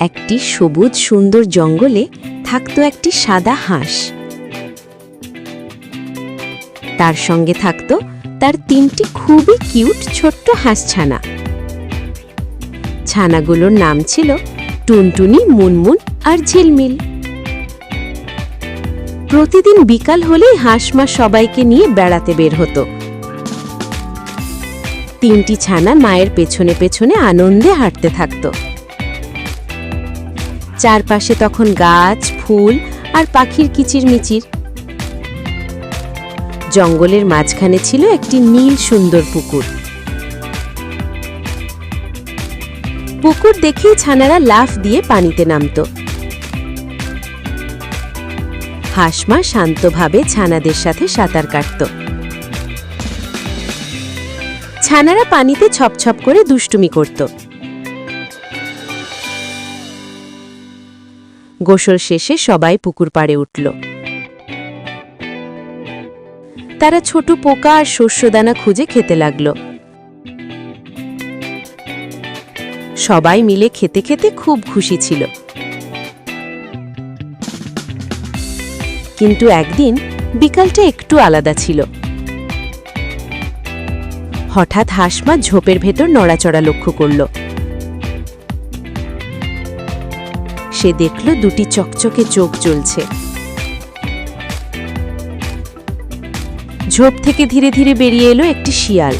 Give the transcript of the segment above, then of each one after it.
একটি সবুজ সুন্দর জঙ্গলে থাকত একটি সাদা হাঁস। তার সঙ্গে থাকত তার 3টি খুবই কিউট ছোট্ট হাঁসছানা। ছানাগুলোর নাম ছিল টুনটুনি, মুনমুন আর ঝিলমিল। প্রতিদিন বিকাল হলেই হাঁস মা সবাইকে নিয়ে বেড়াতে বের হতো। 3টি ছানা মায়ের পেছনে পেছনে আনন্দে হাঁটতে থাকত। চারপাশে তখন গাছ, ফুল আর পাখির কিচিরমিচির। জঙ্গলের মাঝখানে ছিল একটি নীল সুন্দর পুকুর। পুকুর দেখেই ছানারা লাফ দিয়ে পানিতে নামত। হাঁসমা শান্তভাবে ছানাদের সাথে সাঁতার কাটত। ছানারা পানিতে ছপছপ করে দুষ্টুমি করত। গোসল শেষে সবাই পুকুর পাড়ে উঠল। তারা ছোট পোকা আর শস্যদানা খুঁজে খেতে লাগল। সবাই মিলে খেতে খেতে খুব খুশি ছিল। কিন্তু একদিন বিকালটা একটু আলাদা ছিল। হঠাৎ হাঁসমা ঝোপের ভেতর নড়াচড়া লক্ষ্য করল। সে দেখল 2টি চকচকে চোখ জ্বলছে। ঝোপ থেকে ধীরে ধীরে বেরিয়ে এলো একটি শিয়াল।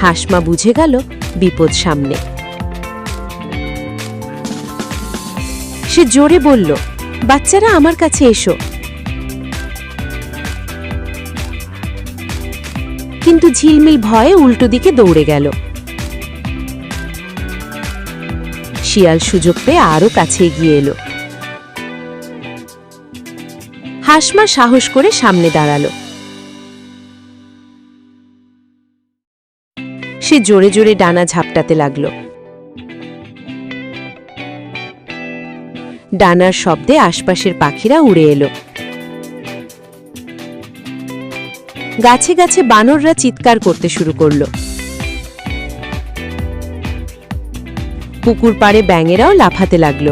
হাঁসমা বুঝে গেল বিপদ সামনে। সে জোরে বলল, বাচ্চারা আমার কাছে এসো। কিন্তু ঝিলমিল ভয়ে উল্টো দিকে দৌড়ে গেল। শিয়াল সুযোগ পেয়ে আরো কাছে এগিয়ে এলো। হাঁসমা সাহস করে সামনে দাঁড়ালো। সে জোরে জোরে ডানা ঝাপটাতে লাগল। ডানার শব্দে আশপাশের পাখিরা উড়ে এলো। গাছে গাছে বানররা চিৎকার করতে শুরু করল। পুকুর পাড়ে ব্যাঙেরাও লাফাতে লাগল।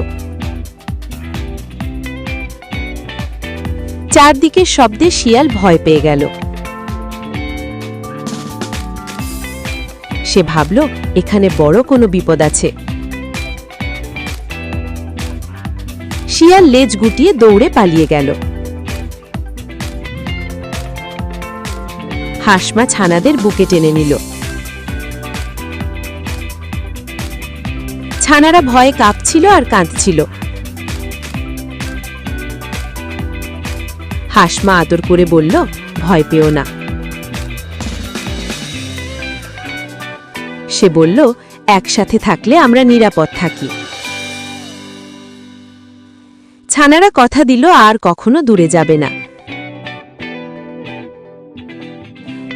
চারদিকের শব্দে শিয়াল ভয় পেয়ে গেল। সে ভাবল এখানে বড় কোনো বিপদ আছে। শিয়াল লেজ গুটিয়ে দৌড়ে পালিয়ে গেল। হাঁসমা ছানাদের বুকে টেনে নিল। ছানারা ভয়ে কাঁপছিল আর কাঁদছিল। হাঁসমা আদর করে বলল, ভয় পেও না। সে বলল, একসাথে থাকলে আমরা নিরাপদ থাকি। ছানারা কথা দিল আর কখনো দূরে যাবে না।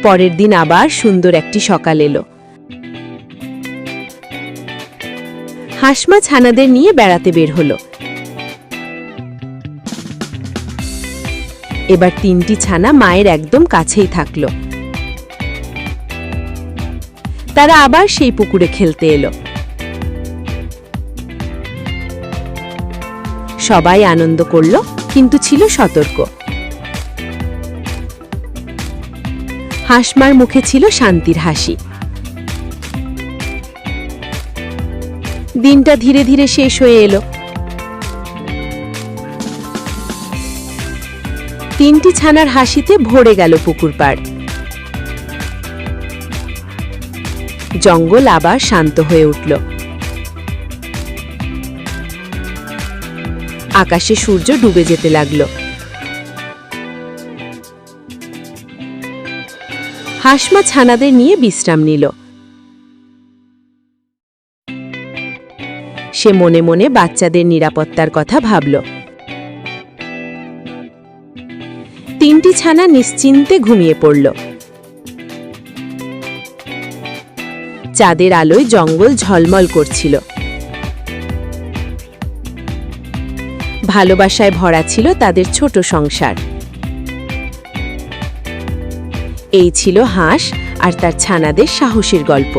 পরের দিন আবার সুন্দর একটি সকাল এলো। হাঁসমা ছানাদের নিয়ে বেড়াতে বের হলো। এবার 3টি ছানা মায়ের একদম কাছেই থাকলো। তারা আবার সেই পুকুরে খেলতে এলো। সবাই আনন্দ করল, কিন্তু ছিল সতর্ক। হাঁসমার মুখে ছিল শান্তির হাসি। দিনটা ধীরে ধীরে শেষ হয়ে এলো। 3টি ছানার হাসিতে ভরে গেল পুকুর পাড়। জঙ্গল আবার শান্ত হয়ে উঠল। আকাশে সূর্য ডুবে যেতে লাগলো। হাঁসমা ছানাদের নিয়ে বিশ্রাম নিল। সে মনে মনে বাচ্চাদের নিরাপত্তার কথা ভাবল। 3টি ছানা নিশ্চিন্তে ঘুমিয়ে পড়ল। চাঁদের আলোয় জঙ্গল ঝলমল করছিল। ভালোবাসায় ভরা ছিল তাদের ছোট সংসার। এই ছিল হাঁস আর তার ছানাদের সাহসের গল্প।